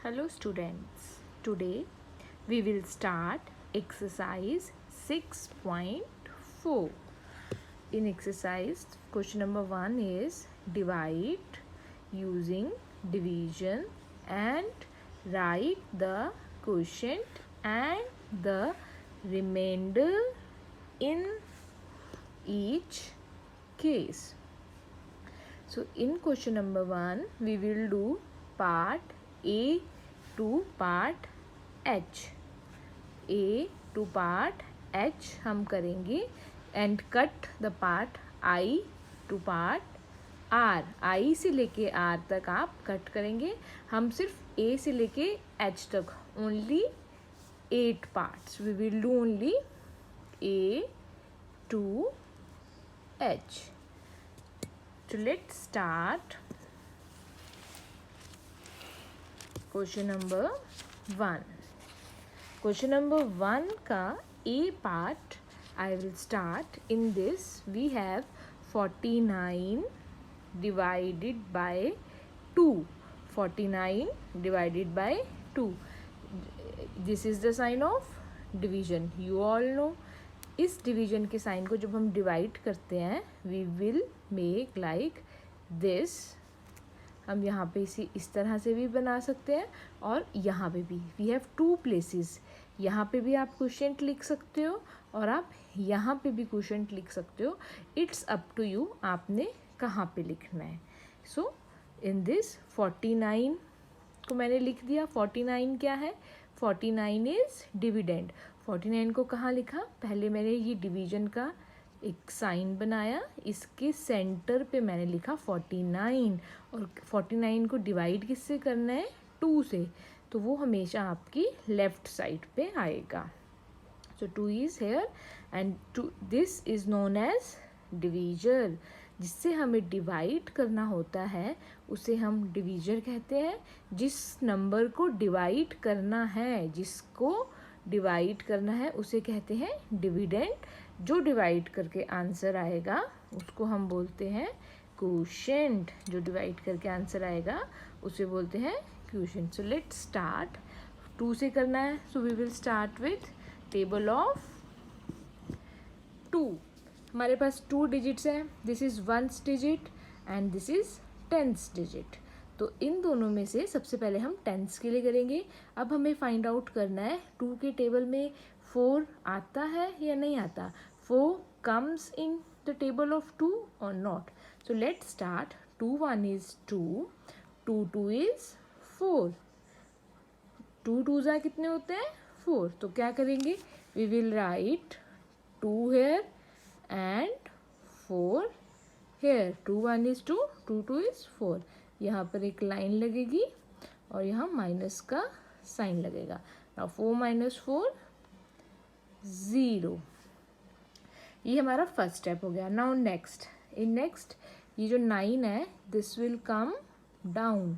Hello students, today we will start exercise 6.4. In exercise, question number 1 is divide using division and write the quotient and the remainder in each case. So in question number 1 we will do part A to part H. A to part H हम करेंगे and cut the part I to part R. I से लेके R तक आप cut करेंगे. हम सिर्फ A से लेके H तक only 8 parts. We will do only A to H. So let's start. Question number 1. Question number 1 का A part I will start. In this we have 49 divided by 2. 49 divided by 2. This is the sign of division. You all know. इस division के sign को जब हम divide करते हैं we will make like this. हम यहाँ पे इसे इस तरह से भी बना सकते हैं और यहाँ पे भी. We have 2 places. यहाँ पे भी आप क्वोशिएंट लिख सकते हो और आप यहाँ पे भी क्वोशिएंट लिख सकते हो. इट्स अप टू यू आपने कहाँ पे लिखना है. सो इन दिस 49 को मैंने लिख दिया. 49 क्या है? 49 इज डिविडेंड. 49 को कहाँ लिखा? पहले मैंने ये डिवीजन का एक साइन बनाया, इसके सेंटर पे मैंने लिखा 49 और 49 को डिवाइड किससे करना है? 2 से. तो वो हमेशा आपकी लेफ्ट साइड पे आएगा. So 2 is here and this is known as divisor. जिससे हमें डिवाइड करना होता है उसे हम डिवीजर कहते हैं. जिस नंबर को डिवाइड करना है, जिसको डिवाइड करना है उसे कहते हैं डिविडेंड. जो डिवाइड करके आंसर आएगा उसको हम बोलते हैं क्वोशिएंट. जो डिवाइड करके आंसर आएगा उसे बोलते हैं क्वोशिएंट. So let's start. 2 से करना है. So we will start with table of 2. हमारे पास 2 डिजिट्स हैं. This is 1st digit and this is 10th digit. तो इन दोनों में से सबसे पहले हम 10th के लिए करेंगे. अब हमें फाइंड आउट करना है 2 के टेबल में 4 आता है या नहीं आता. 4 comes in the table of 2 और not. So let's start. 2 1 is 2, 2 2 is 4. 2 2 जा कितने होते हैं? 4. तो क्या करेंगे? We will write 2 here and 4 here. 2 1 is 2, 2 2 is 4. यहाँ पर एक लाइन लगेगी और यहाँ माइनस का साइन लगेगा. Now 4 minus 4 0. ये हमारा फर्स्ट स्टेप हो गया. Now next. इन नेक्स्ट ये जो 9 है दिस विल कम डाउन.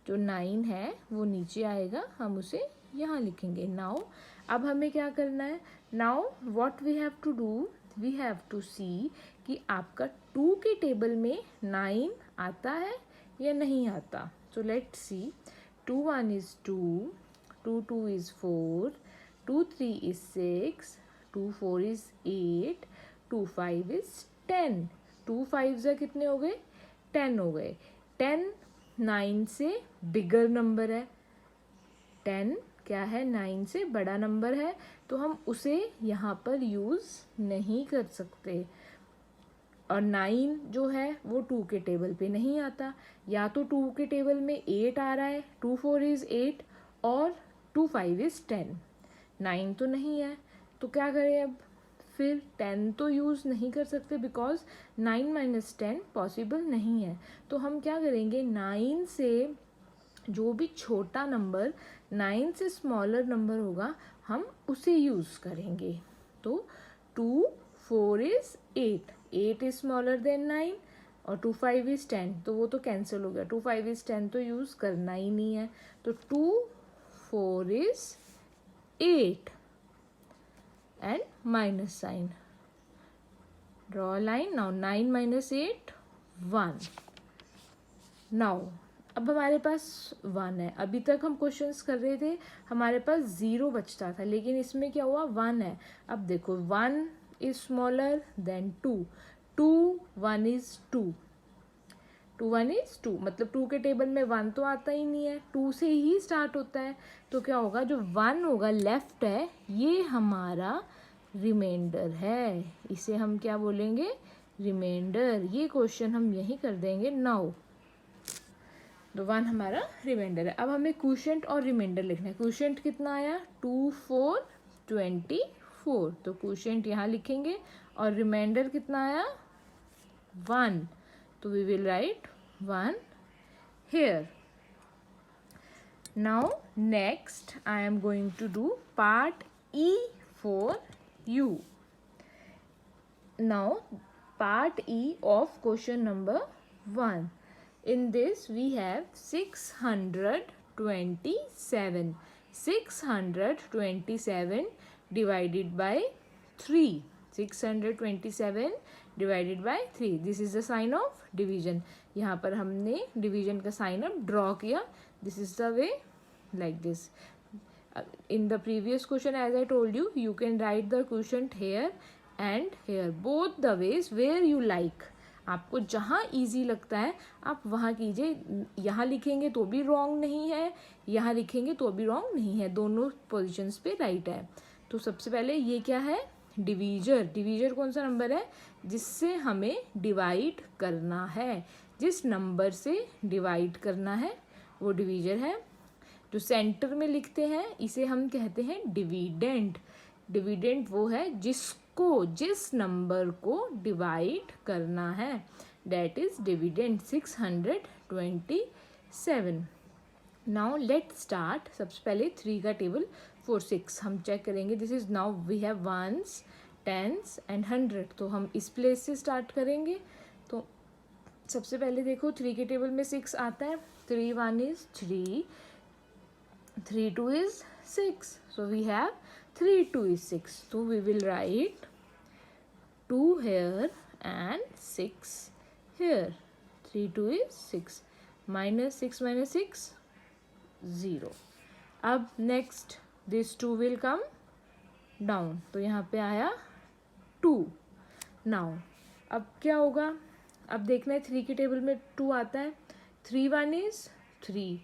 जो 9 है वो नीचे आएगा. हम उसे यहाँ लिखेंगे. नाउ अब हमें क्या करना है? Now what we have to do, we have to see कि आपका 2 के टेबल में 9 आता है या नहीं आता. So let's see. 2 1 is 2, 2 2 is 4, 2 3 is 6, 2 4 is 8, 2 5 is 10. 2 5 जा कितने हो गए? 10 हो गए. 10 9 से बिगर नंबर है. 10 क्या है? 9 से बड़ा नंबर है. तो हम उसे यहाँ पर यूज़ नहीं कर सकते. और 9 जो है वो 2 के टेबल पे नहीं आता. या तो 2 के टेबल में 8 आ रहा है, 2 4 इज़ 8 और 2 5 इज़ 10. 9 तो नहीं है. तो क्या करें अब? फिर 10 तो यूज़ नहीं कर सकते बिकॉज 9 माइनस 10 पॉसिबल नहीं है. तो हम क्या करेंगे? 9 से जो भी छोटा नंबर 9 से स्मॉलर नंबर होगा हम उसे यूज़ करेंगे. तो 2 4 इज़ 8. 8 इज स्मॉलर देन 9 और 2 5 इज 10. तो वो तो कैंसिल हो गया. 2 5 इज 10 तो यूज़ करना ही नहीं है. तो 2 4 is 8 and minus sign. Draw line. Now 9 minus 8 1. Now अब हमारे पास 1 है। अभी तक हम क्वेश्चंस कर रहे थे, हमारे पास 0 बचता था, लेकिन इसमें क्या हुआ, 1 है। अब देखो 1 is smaller than 2, 1 is 2, 1 is 2, मतलब 2 के टेबल में 1 तो आता ही नहीं है, 2 से ही स्टार्ट होता है। तो क्या होगा, जो 1 होगा लेफ्ट है, ये हमारा रिमाइंडर है, इसे हम क्या बोलेंगे, रिमाइंडर। ये क्वेश्चन हम यही कर देंगे नाउ। तो 1 हमारा रिमाइंडर है। अब हमें क्वोशिएंट और रिमाइंडर लिखना है। क्वोशिएंट कितना आया, 2 4 24, तो क्वोशिएंट यहाँ लिखेंगे, और रिमाइंडर कितना आया, 1, तो we will write 1 here. Now next I am going to do part E for you. Now part E of question number 1. In this we have 627. 627 divided by 3. 627 divided by 3. This is the sign of division. यहाँ पर हमने division का sign up draw किया. This is the way, like this. In the previous question, as I told you, you can write the quotient here and here, both the ways where you like. आपको जहाँ easy लगता है आप वहाँ कीजिए. यहाँ लिखेंगे तो भी रॉन्ग नहीं है, यहाँ लिखेंगे तो भी रॉन्ग नहीं है, दोनों पोजीशंस पे राइट है. तो सबसे पहले ये क्या है, डिवीजर. डिवीजर कौन सा नंबर है, जिससे हमें डिवाइड करना है. जिस नंबर से डिवाइड करना है वो डिवीजर है. जो सेंटर में लिखते हैं इसे हम कहते हैं डिविडेंड. डिविडेंड वो है जिस नंबर को डिवाइड करना है, that is dividend. 627. Now let start. सबसे पहले 3 का टेबल 4 6 हम चेक करेंगे. This is now we have ones, tens and 100. तो हम इस प्लेस से स्टार्ट करेंगे. तो सबसे पहले देखो 3 के टेबल में 6 आता है. 3 1 is 3, 3 2 is 6. So we have 3 2 is 6. So we will write 2 here and 6 here. 3 2 is 6. Minus 6 minus 6, 0. अब next this 2 will come down. तो यहाँ पे आया 2. Now अब क्या होगा, अब देखना है 3 के टेबल में 2 आता है. 3 1 is 3.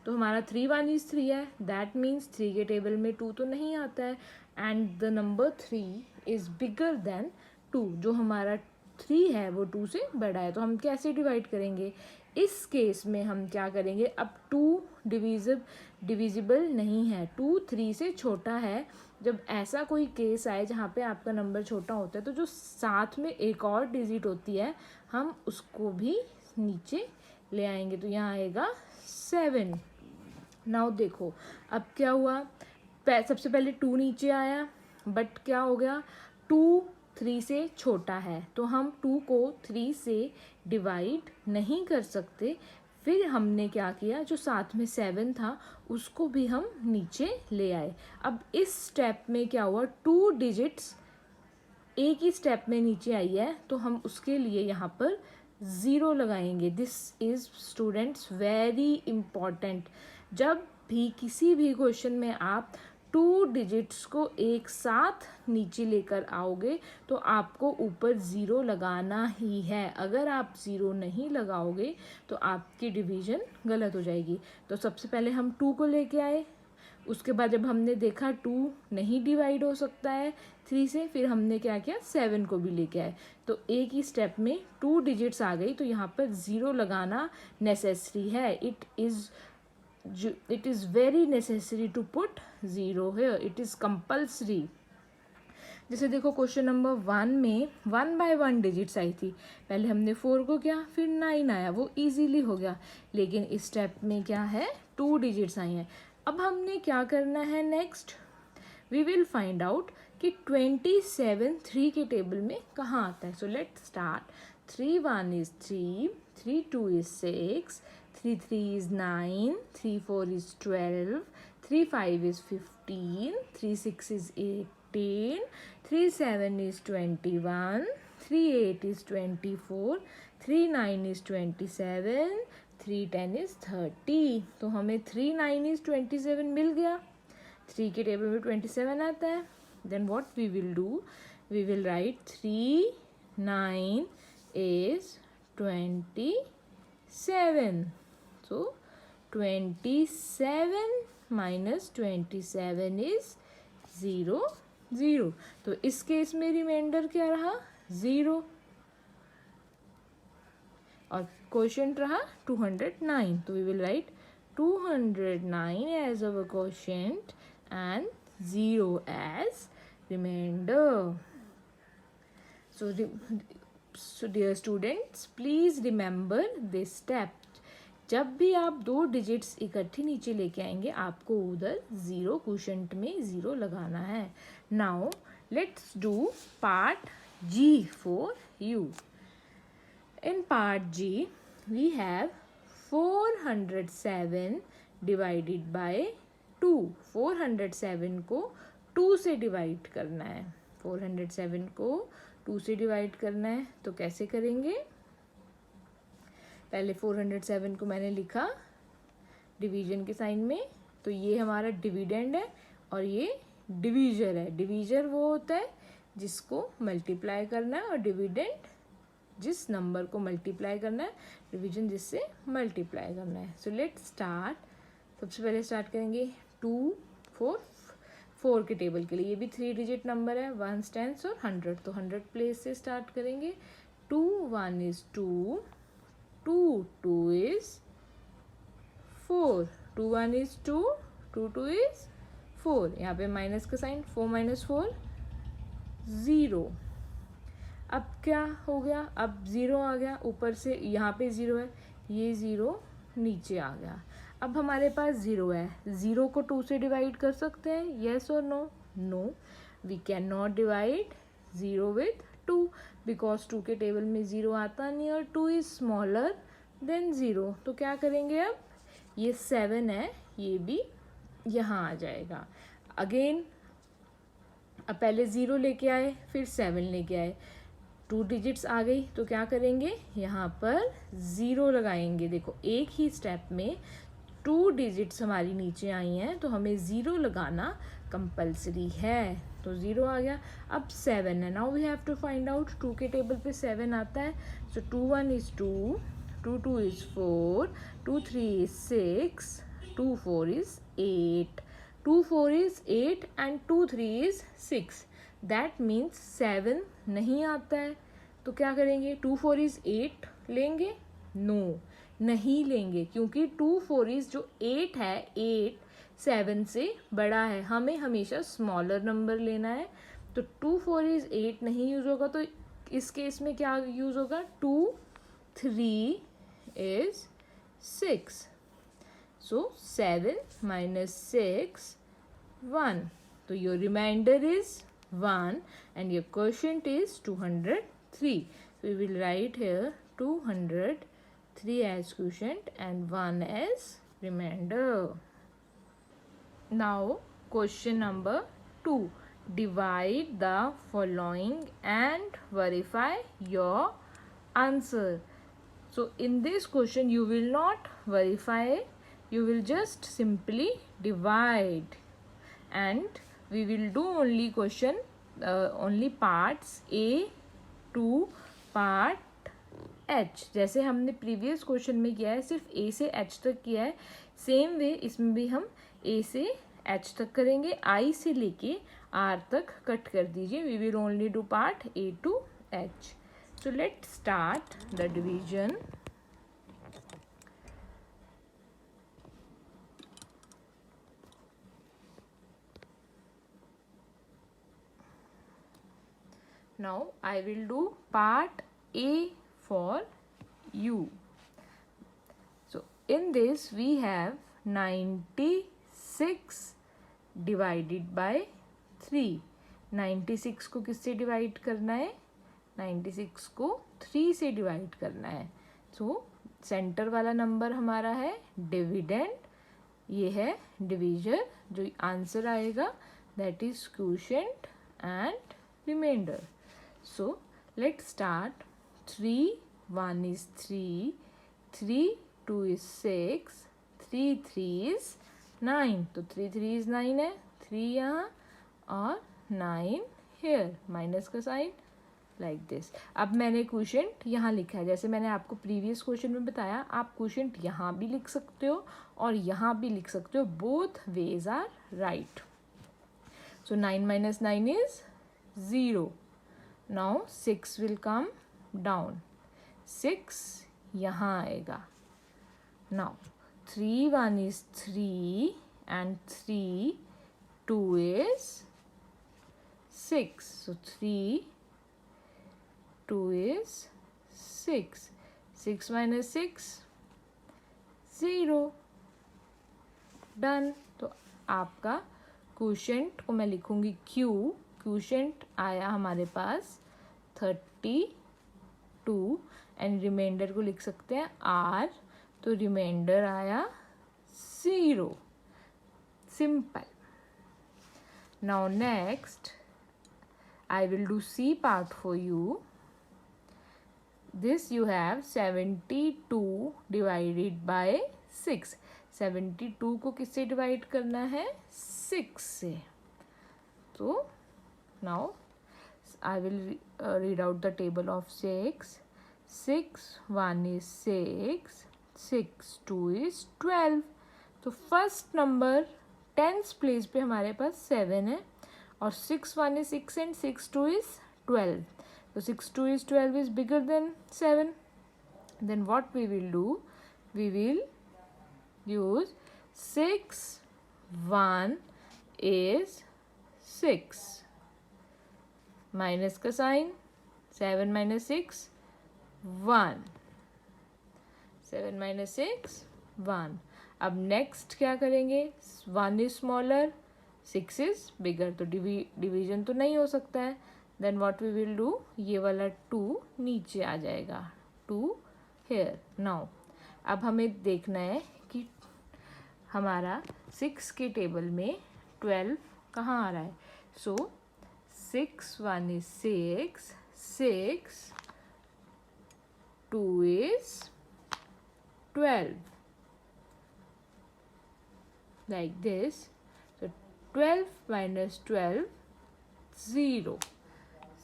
तो हमारा 3 1 is 3 है. दैट मीन्स 3 के टेबल में 2 तो नहीं आता है. And the number 3 is bigger than 2. जो हमारा 3 है वो 2 से बड़ा है. तो हम कैसे डिवाइड करेंगे, इस केस में हम क्या करेंगे, अब 2 डिविजिबल नहीं है, 2 3 से छोटा है. जब ऐसा कोई केस आए जहाँ पे आपका नंबर छोटा होता है, तो जो साथ में एक और डिजिट होती है हम उसको भी नीचे ले आएंगे. तो यहाँ आएगा 7. नाउ देखो अब क्या हुआ, सबसे पहले 2 नीचे आया, बट क्या हो गया, 2 3 से छोटा है, तो हम 2 को 3 से डिवाइड नहीं कर सकते. फिर हमने क्या किया, जो साथ में 7 था उसको भी हम नीचे ले आए. अब इस स्टेप में क्या हुआ, 2 डिजिट्स एक ही स्टेप में नीचे आई है, तो हम उसके लिए यहाँ पर 0 लगाएंगे. This is students very important. जब भी किसी भी क्वेश्चन में आप 2 डिजिट्स को एक साथ नीचे लेकर आओगे तो आपको ऊपर 0 लगाना ही है. अगर आप 0 नहीं लगाओगे तो आपकी डिवीजन गलत हो जाएगी. तो सबसे पहले हम 2 को लेके आए, उसके बाद जब हमने देखा 2 नहीं डिवाइड हो सकता है 3 से, फिर हमने क्या किया, 7 को भी लेके आए. तो एक ही स्टेप में 2 डिजिट्स आ गई, तो यहाँ पर 0 लगाना नेसेसरी है. It is very necessary to put 0 here. It is compulsory. जैसे देखो क्वेश्चन नंबर 1 में 1 बाय 1 डिजिट्स आई थी. पहले हमने 4 को किया, फिर 9 आया, वो इजीली हो गया. लेकिन इस स्टेप में क्या है, 2 डिजिट्स आई हैं. अब हमने क्या करना है, next we will find out कि 27 3 के टेबल में कहाँ आता है. So let start. 3 1 is 3, 3 2 is 6, 3 3 is 9, 3 4 is 12, 3 5 is 15, 3 6 is 18, 3 7 is 21, 3 8 is 24, 3 9 is 27, 3 10 is 30, तो हमें 3 9 is 27 मिल गया. 3 के टेबल में 27 आता है. Then what we will do? We will write 3 9 is 27. So 27 minus 27 is 0 0. तो इस केस में रिमाइंडर क्या रहा? 0. और क्वोशिएंट रहा 209. तो we will write 209 as our quotient and 0 as remainder. So dear students, please remember this step. जब भी आप 2 डिजिट्स इकट्ठी नीचे लेके आएंगे आपको उधर 0 क्वोशिएंट में 0 लगाना है. Now let's do part G for you. In part G, we have 407 divided by 2. 407 को 2 से डिवाइड करना है. 407 को 2 से डिवाइड करना है. तो कैसे करेंगे? पहले 407 को मैंने लिखा डिवीजन के साइन में. तो ये हमारा डिविडेंड है और ये डिवीजर है. डिवीजर वो होता है जिसको मल्टीप्लाई करना है और डिविडेंड जिस नंबर को मल्टीप्लाई करना है. डिवीजन जिससे मल्टीप्लाई करना है. So let's start. सबसे पहले स्टार्ट करेंगे 2 4 4 के टेबल के लिए. ये भी 3 डिजिट नंबर है. 1 10 और 100. तो 100 प्लेस से स्टार्ट करेंगे. 2 1 is 2. 2 2 is 4. 2 1 is 2. 2 2 is 4. यहाँ पे माइनस का साइन. 4 minus 4 0. अब क्या हो गया? अब 0 आ गया. ऊपर से यहाँ पे 0 है. ये 0 नीचे आ गया. अब हमारे पास 0 है. 0 को 2 से डिवाइड कर सकते हैं? येस और no? No, we can not divide 0 with 2 because 2 के टेबल में 0 आता नहीं और 2 इज स्मॉलर देन 0. तो क्या करेंगे? अब ये 7 है, ये भी यहाँ आ जाएगा. अगेन अब पहले 0 लेके आए, फिर 7 लेके आए. 2 डिजिट्स आ गई. तो क्या करेंगे? यहाँ पर 0 लगाएंगे. देखो एक ही स्टेप में 2 डिजिट्स हमारी नीचे आई हैं तो हमें 0 लगाना कंपल्सरी है. तो 0 आ गया. अब 7 है. Now we have to find out. 2 के टेबल पे 7 आता है. So 2 1 is 2. 2 2 is 4. 2 3 is 6. 2 4 is 8. 2 4 is 8 and 2 3 is 6. That means 7 नहीं आता है. तो क्या करेंगे? 2 4 is 8 लेंगे? नो, नहीं लेंगे क्योंकि 2 4 is जो 8 है 8 7 से बड़ा है. हमें हमेशा स्मॉलर नंबर लेना है. तो 2 4 is 8 नहीं यूज़ होगा. तो इस केस में क्या यूज़ होगा? 2 3 is 6. So 7 minus 6 1. So your remainder is 1 and your quotient is 203. So we will write here 203 as quotient and 1 as remainder. Now question number 2. Divide the following and verify your answer. So in this question you will not verify, you will just simply divide and we will do only question only parts A to part H. जैसे हमने previous question में किया है सिर्फ A से H तक किया है. सेम वे इसमें भी हम A से H तक करेंगे. I से लेके R तक कट कर दीजिए. We will only do part A to H. So let's start the division. Now I will do part A for you. So in this we have 96 divided by 3. 96 को किससे divide करना है? 96 को 3 से divide करना है. सो सेंटर वाला number हमारा है डिविडेंड, ये है डिवीजर. जो आंसर आएगा that is quotient and reminder. So let's start. 3 1 is 3. 3 2 is 6, 3 3 is 9, तो 3 3 is 9 है, 3 यहाँ और 9 here, माइनस का साइन लाइक दिस। अब मैंने क्वोशेंट यहाँ लिखा है, जैसे मैंने आपको प्रीवियस क्वेश्चन में बताया, आप क्वोशेंट यहाँ भी लिख सकते हो और यहाँ भी लिख सकते हो, both ways are right. So 9 minus 9 is 0. Now 6 will come down, 6 यहाँ आएगा। Now 3 1 is 3 and 3 2 is 6, so 3 2 is 6, 6 minus 6 0, done. तो आपका क्वोशेंट को मैं लिखूंगी Q, क्वोशेंट आया हमारे पास 32 एंड रिमाइंडर को लिख सकते हैं R, तो रिमाइंडर आया 0, simple. Now next I will do C part for you. This you have 72 divided by 6. 72 को किससे डिवाइड करना है? 6 से। तो now I will read out the table of 6. 6 1 is 6, 6 2 is 12. तो फर्स्ट नंबर टेंस प्लेस पे हमारे पास 7 है और 6 1 is 6 and 6 2 is 12. So 6 2 is 12 is bigger than 7. Then what we will do? We will use 6 1 is 6. Minus का sign, 7 minus 6 1. 7 minus 6 1. अब next क्या करेंगे? 1 is smaller, 6 is bigger, तो डिवीजन तो नहीं हो सकता है। Then what we will do, ये वाला 2 नीचे आ जाएगा, 2 हेयर। नाउ अब हमें देखना है कि हमारा 6 के टेबल में 12 कहाँ आ रहा है। सो 6 1 is 6, 6 2 is 12, like this. So 12 minus 12 0.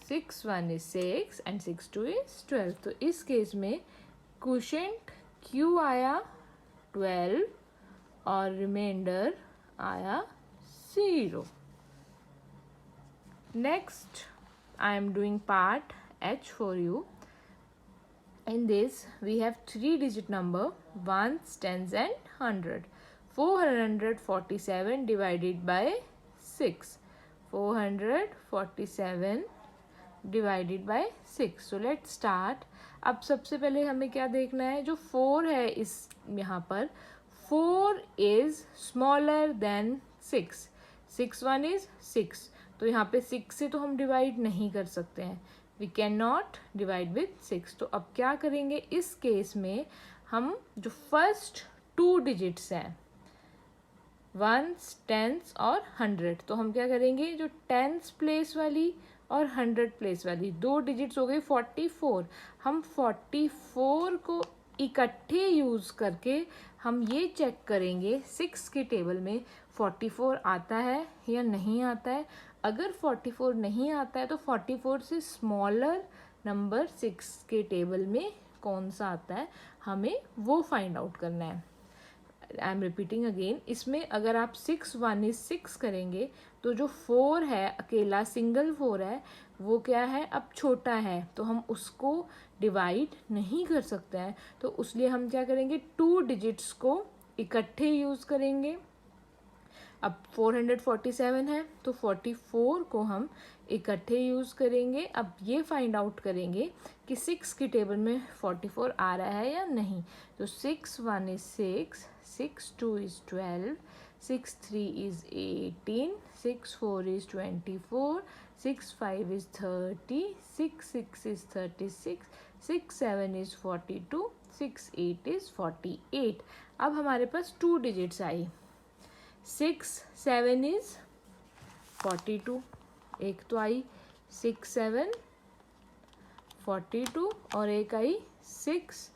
6 1 is 6 and 6 2 is 12. तो इस केस में क्वोशेंट Q आया 12 और रिमाइंडर आया 0. Next I am doing part H for you. In this we have 3-digit number, ones, tens and 100. 447 divided by 6. 447 divided by 6. So let's start. अब सबसे पहले हमें क्या देखना है, जो 4 है इस यहाँ पर 4 इज स्मॉलर देन 6. 6 1 इज 6, तो यहाँ पे 6 से तो हम डिवाइड नहीं कर सकते हैं, we can not divide with 6. तो अब क्या करेंगे इस केस में, हम जो फर्स्ट 2 डिजिट्स हैं वंस, टेंस और 100, तो हम क्या करेंगे, जो टेंस प्लेस वाली और 100 प्लेस वाली 2 डिजिट्स हो गई 44, हम 44 को इकट्ठे यूज़ करके हम ये चेक करेंगे 6 के टेबल में 44 आता है या नहीं आता है. अगर 44 नहीं आता है तो 44 से स्मॉलर नंबर 6 के टेबल में कौन सा आता है, हमें वो फाइंड आउट करना है. आई एम रिपीटिंग अगेन, इसमें अगर आप 6 1 is 6 करेंगे तो जो 4 है अकेला सिंगल 4 है वो क्या है, अब छोटा है, तो हम उसको डिवाइड नहीं कर सकते हैं. तो उसलिए हम क्या करेंगे, 2 डिजिट्स को इकट्ठे यूज़ करेंगे. अब 447 है तो 44 को हम इकट्ठे यूज़ करेंगे. अब ये फाइंड आउट करेंगे कि 6 की टेबल में 44 आ रहा है या नहीं. तो 6 1 is 6, 6 2 is 12, 6 3 is 18, 6 4 is 24, 6 5 is 30, 6 6 is 36, 6 7 is 42, 6 8 is 48. अब हमारे पास 2 डिजिट्स आई. 6 7 is 42, एक तो आई 6 7 42 और एक आई 6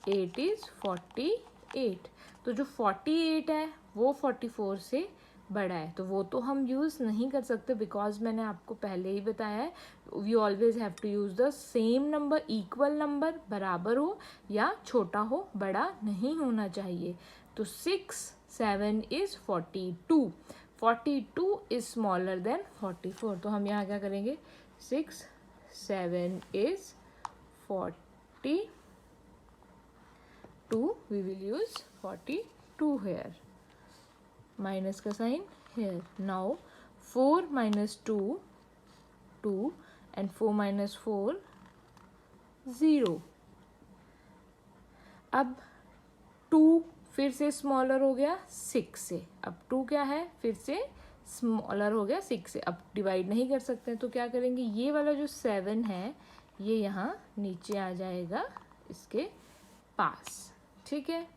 8 इज़ 48। तो जो 48 है वो 44 से बड़ा है, तो वो तो हम यूज़ नहीं कर सकते बिकॉज मैंने आपको पहले ही बताया है we always have to use the same number, equal number, बराबर हो या छोटा हो, बड़ा नहीं होना चाहिए। तो 6 7 इज़ 42, 42 इज़ स्मॉलर देन 44। तो हम यहाँ क्या करेंगे, 6 7 is 42, we will use 42 here, minus का sign here. Now 4 minus 2 2 and 4 minus 4 0. अब 2 फिर से स्मॉलर हो गया 6 से, अब 2 क्या है फिर से स्मॉलर हो गया 6 से। अब डिवाइड नहीं कर सकते हैं तो क्या करेंगे, ये वाला जो 7 है ये यहाँ नीचे आ जाएगा इसके पास, ठीक है।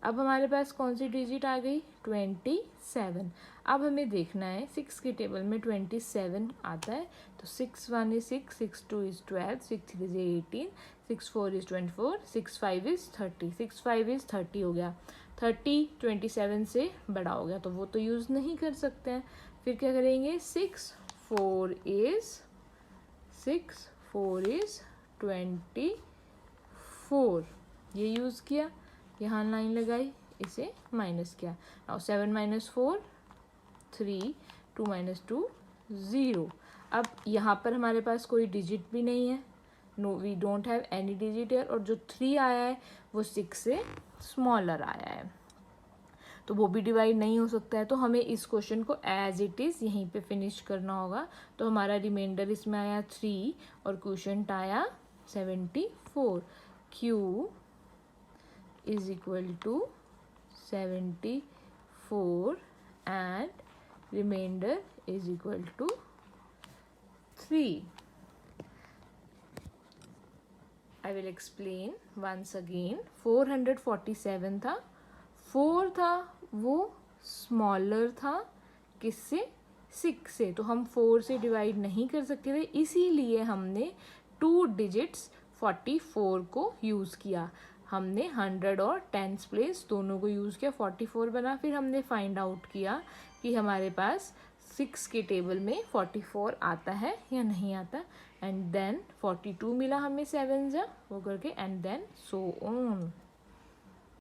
अब हमारे पास कौन सी डिजिट आ गई, 27। अब हमें देखना है 6 के टेबल में 27 आता है, तो 6 1 is 6, 6 2 is 12, 6 3 is 18, 6 4 is 24, 6 5 is 30, 6 5 is 30 हो गया। 30 27 से बड़ा हो गया तो वो तो यूज़ नहीं कर सकते हैं। फिर क्या करेंगे, 6 4 इज 24, ये यूज़ किया, यहाँ लाइन लगाई, इसे माइनस किया। Now 7 minus 4 3, 2 minus 2 0। अब यहाँ पर हमारे पास कोई डिजिट भी नहीं है, no we don't have any digit है, और जो 3 आया है वो 6 से स्मॉलर आया है तो वो भी डिवाइड नहीं हो सकता है। तो हमें इस क्वेश्चन को एज इट इज़ यहीं पे फिनिश करना होगा। तो हमारा रिमाइंडर इसमें आया 3 और क्वोशंट आया 74। Q is equal to 74 and remainder is equal to 3. I will explain once again. 447 था, 4 था वो स्मॉलर था किससे, 6 से, तो हम 4 से डिवाइड नहीं कर सकते थे, इसीलिए हमने 2 डिजिट्स 44 को यूज़ किया। हमने 100 और 10s प्लेस दोनों को यूज़ किया, 44 बना। फिर हमने फाइंड आउट किया कि हमारे पास 6 के टेबल में 44 आता है या नहीं आता, एंड देन 42 मिला हमें 7 जा वो करके, एंड देन सो ऑन।